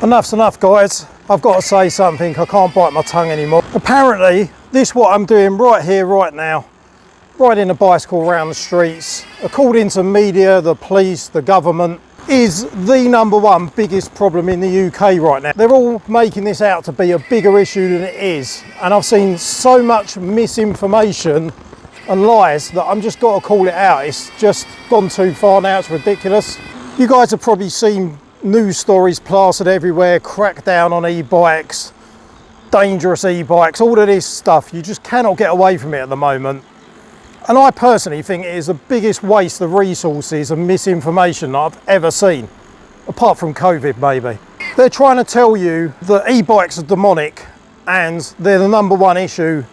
Enough's enough, guys. I've got to say something. I can't bite my tongue anymore. Apparently, this what I'm doing right here, right now, riding a bicycle around the streets, according to media, the police, the government, is the #1 biggest problem in the UK right now. They're all making this out to be a bigger issue than it is. And I've seen so much misinformation and lies that I'm just got to call it out. It's just gone too far now, it's ridiculous. You guys have probably seen news stories plastered everywhere, crackdown on e-bikes, dangerous e-bikes, all of this stuff. You just cannot get away from it at the moment. And I personally think it is the biggest waste of resources and misinformation that I've ever seen, apart from COVID maybe. They're trying to tell you that e-bikes are demonic and they're the #1 issue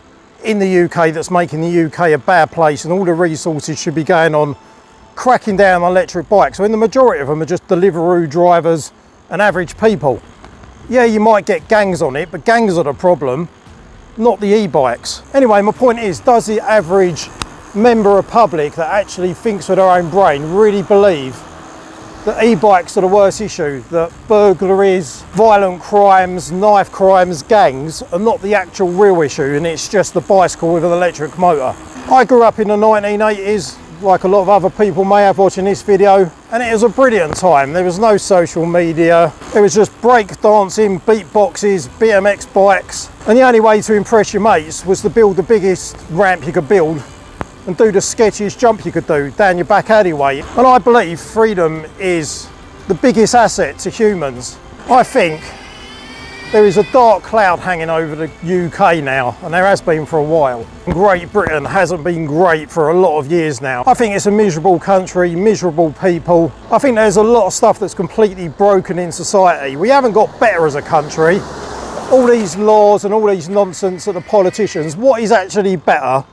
in the UK that's making the UK a bad place, and all the resources should be going on cracking down on electric bikes, when the majority of them are just Deliveroo drivers and average people. Yeah, you might get gangs on it, but gangs are the problem, not the e-bikes. Anyway, my point is, does the average member of public that actually thinks with their own brain really believe that e-bikes are the worst issue, that burglaries, violent crimes, knife crimes, gangs are not the actual real issue and it's just the bicycle with an electric motor? I grew up in the 1980s, like a lot of other people may have watching this video, and it was a brilliant time. There was no social media, it was just break dancing, beatboxes, BMX bikes, and the only way to impress your mates was to build the biggest ramp you could build and do the sketchiest jump you could do down your back alleyway. And I believe freedom is the biggest asset to humans. I think there is a dark cloud hanging over the UK now, and there has been for a while. Great Britain hasn't been great for a lot of years now. I think it's a miserable country, miserable people. I think there's a lot of stuff that's completely broken in society. We haven't got better as a country. All these laws and all these nonsense of the politicians, what is actually better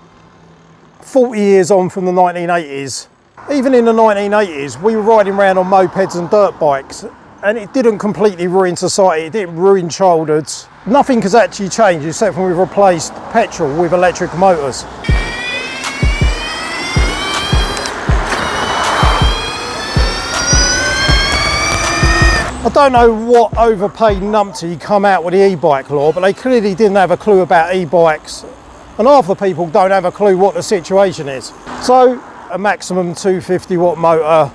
40 years on from the 1980s? Even in the 1980s, we were riding around on mopeds and dirt bikes, and it didn't completely ruin society, it didn't ruin childhoods. Nothing has actually changed except when we've replaced petrol with electric motors. I don't know what overpaid numpty come out with the e-bike law, but they clearly didn't have a clue about e-bikes, and half the people don't have a clue what the situation is. So a maximum 250 watt motor,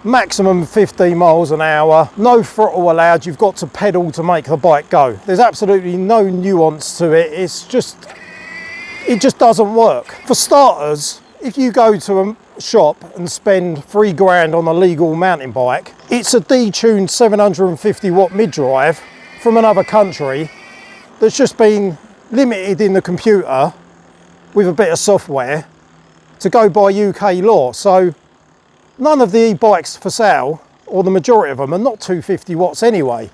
maximum 15 miles an hour, no throttle allowed, you've got to pedal to make the bike go. There's absolutely no nuance to it, it just doesn't work. For starters, if you go to a shop and spend £3 on a legal mountain bike, it's a detuned 750 watt mid-drive from another country that's just been limited in the computer with a bit of software to go by UK law. So none of the e-bikes for sale, or the majority of them, are not 250 watts anyway.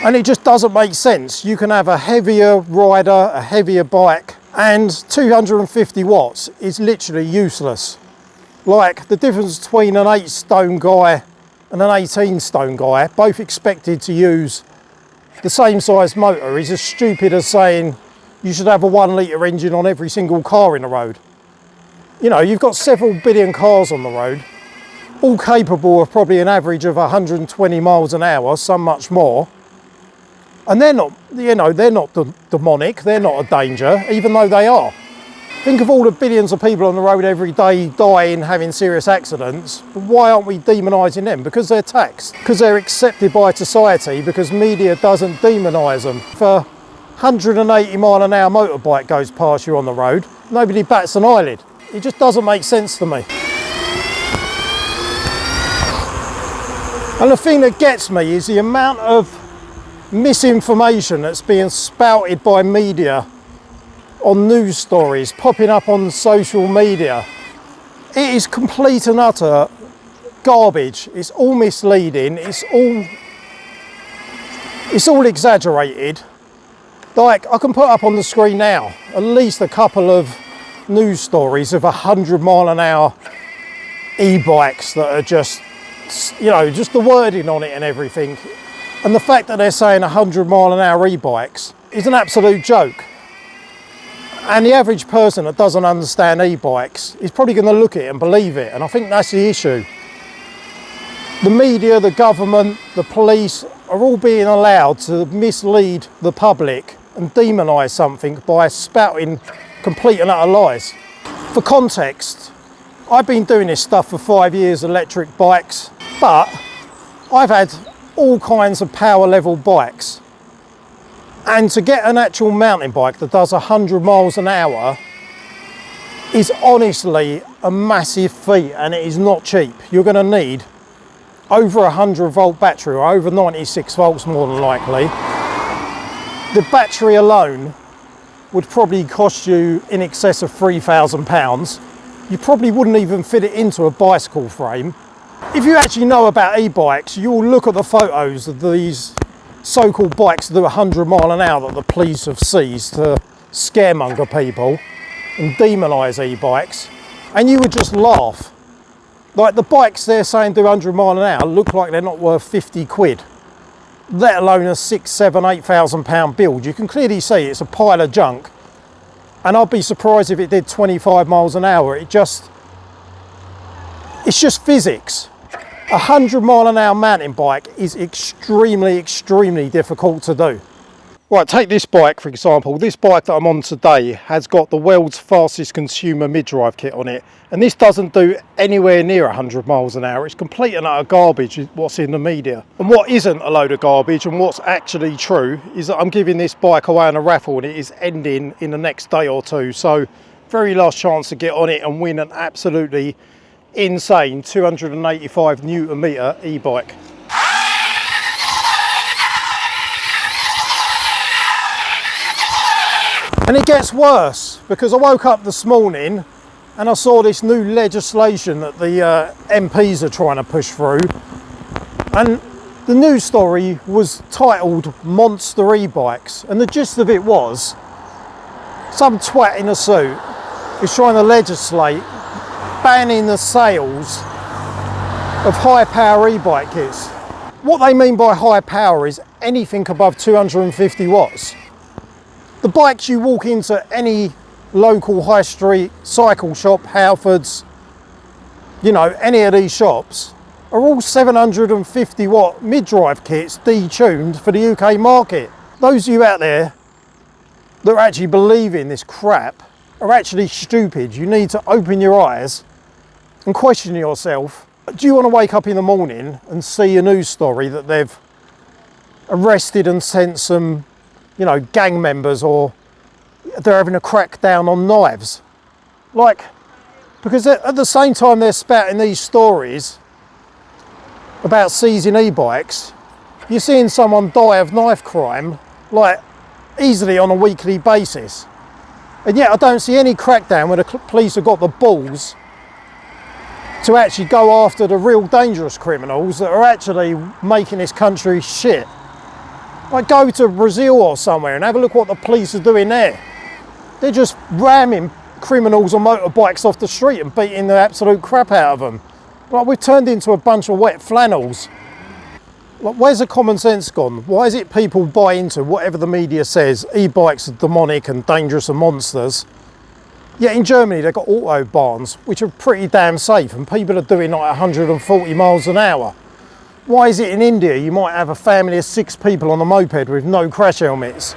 And it just doesn't make sense. You can have a heavier rider, a heavier bike, and 250 watts is literally useless. Like, the difference between an 8 stone guy and an 18 stone guy, both expected to use the same size motor, is as stupid as saying you should have a 1 litre engine on every single car in the road. You know, you've got several billion cars on the road, all capable of probably an average of 120 miles an hour, some much more. And they're not, you know, they're not demonic, they're not a danger, even though they are. Think of all the billions of people on the road every day dying, having serious accidents. But why aren't we demonising them? Because they're taxed, because they're accepted by society, because media doesn't demonise them. If a 180 mile an hour motorbike goes past you on the road, nobody bats an eyelid. It just doesn't make sense to me. And the thing that gets me is the amount of misinformation that's being spouted by media on news stories, popping up on social media. It is complete and utter garbage. It's all misleading. It's all exaggerated. Like, I can put up on the screen now at least a couple of news stories of 100 mile an hour e-bikes that are just, you know, just the wording on it and everything. And the fact that they're saying 100 mile an hour e-bikes is an absolute joke. And the average person that doesn't understand e-bikes is probably going to look at it and believe it. And I think that's the issue. The media, the government, the police are all being allowed to mislead the public and demonise something by spouting complete and utter lies. For context, I've been doing this stuff for 5 years, electric bikes, but I've had all kinds of power level bikes. And to get an actual mountain bike that does 100 miles an hour is honestly a massive feat, and it is not cheap. You're going to need over a 100-volt battery, or over 96 volts more than likely. The battery alone would probably cost you in excess of £3,000. You probably wouldn't even fit it into a bicycle frame. If you actually know about e-bikes, you'll look at the photos of these so-called bikes that do 100 mile an hour that the police have seized to scaremonger people and demonise e-bikes, and you would just laugh. Like, the bikes they're saying do 100 mile an hour look like they're not worth 50 quid, let alone a £6,000, £7,000, £8,000 build. You can clearly see it's a pile of junk, and I'd be surprised if it did 25 miles an hour. It's just physics. A 100 mile an hour mountain bike is extremely, extremely difficult to do. Right, take this bike for example. This bike that I'm on today has got the world's fastest consumer mid-drive kit on it, and this doesn't do anywhere near 100 miles an hour. It's complete and utter garbage, what's in the media. And what isn't a load of garbage, and what's actually true, is that I'm giving this bike away on a raffle, and it is ending in the next day or two. So very last chance to get on it and win an absolutely insane 285 newton meter e-bike. And it gets worse, because I woke up this morning and I saw this new legislation that the MPs are trying to push through, and the news story was titled Monster E-Bikes, and the gist of it was some twat in a suit is trying to legislate banning the sales of high power e-bike kits. What they mean by high power is anything above 250 watts. The bikes you walk into any local high street cycle shop, Halfords, you know, any of these shops, are all 750 watt mid-drive kits detuned for the UK market. Those of you out there that actually believe in this crap are actually stupid. You need to open your eyes and question yourself. Do you want to wake up in the morning and see a news story that they've arrested and sent some, you know, gang members, or they're having a crackdown on knives? Like, because at the same time they're spouting these stories about seizing e-bikes, you're seeing someone die of knife crime, like, easily on a weekly basis. And yet I don't see any crackdown where the police have got the balls to actually go after the real dangerous criminals that are actually making this country shit. Like, go to Brazil or somewhere and have a look what the police are doing there. They're just ramming criminals on motorbikes off the street and beating the absolute crap out of them. Like, we've turned into a bunch of wet flannels. Like, where's the common sense gone? Why is it people buy into whatever the media says, e-bikes are demonic and dangerous and monsters? Yet in Germany they've got autobahns which are pretty damn safe, and people are doing like 140 miles an hour. Why is it in India you might have a family of 6 people on a moped with no crash helmets,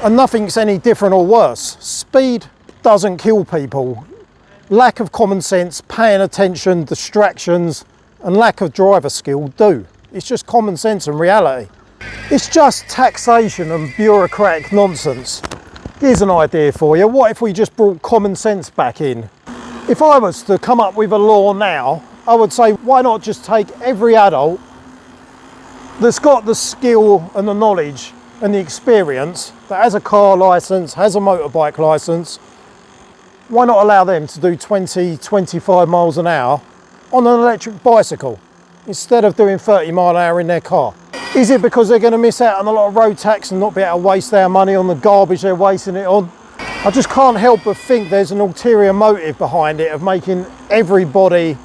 and nothing's any different or worse? Speed doesn't kill people. Lack of common sense, paying attention, distractions, and lack of driver skill do. It's just common sense and reality. It's just taxation and bureaucratic nonsense. Here's an idea for you. What if we just brought common sense back in? If I was to come up with a law now, I would say, why not just take every adult that's got the skill and the knowledge and the experience, that has a car licence, has a motorbike licence, why not allow them to do 20, 25 miles an hour on an electric bicycle instead of doing 30 mile an hour in their car? Is it because they're going to miss out on a lot of road tax and not be able to waste their money on the garbage they're wasting it on? I just can't help but think there's an ulterior motive behind it of making everybody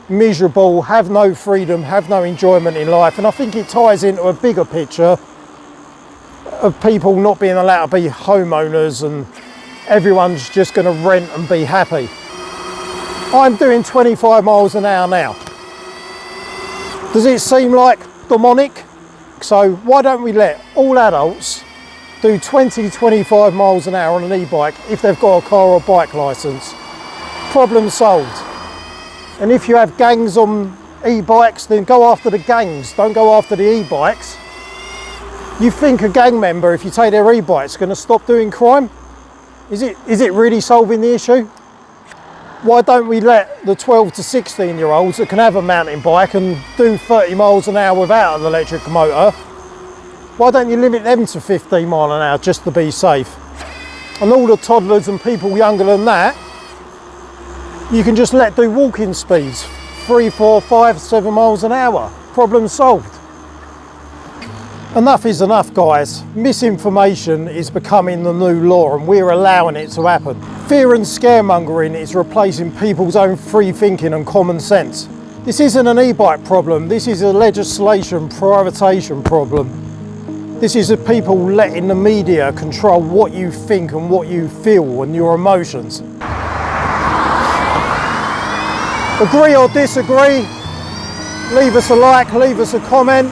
miserable, have no freedom, have no enjoyment in life. And I think it ties into a bigger picture of people not being allowed to be homeowners and everyone's just going to rent and be happy. I'm doing 25 miles an hour now. Does it seem like demonic? So why don't we let all adults do 20-25 miles an hour on an e-bike if they've got a car or bike licence? Problem solved. And if you have gangs on e-bikes, then go after the gangs, don't go after the e-bikes. You think a gang member, if you take their e-bike, is going to stop doing crime? Is it really solving the issue? Why don't we let the 12 to 16 year olds that can have a mountain bike and do 30 miles an hour without an electric motor, why don't you limit them to 15 miles an hour just to be safe? And all the toddlers and people younger than that, you can just let do walking speeds, 3, 4, 5, 7 miles an hour. Problem solved. Enough is enough, guys. Misinformation is becoming the new law and we're allowing it to happen. Fear and scaremongering is replacing people's own free thinking and common sense. This isn't an e-bike problem, this is a legislation prioritisation problem. This is a people letting the media control what you think and what you feel and your emotions. Agree or disagree, leave us a like, leave us a comment.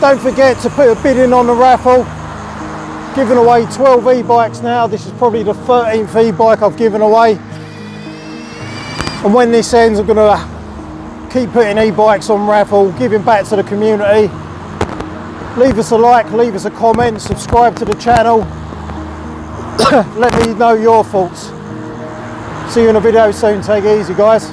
Don't forget to put a bid in on the raffle. Giving away 12 e-bikes now. This is probably the 13th e-bike I've given away. And when this ends, I'm going to keep putting e-bikes on raffle, giving back to the community. Leave us a like, leave us a comment, subscribe to the channel. Let me know your thoughts. See you in a video soon. Take it easy, guys.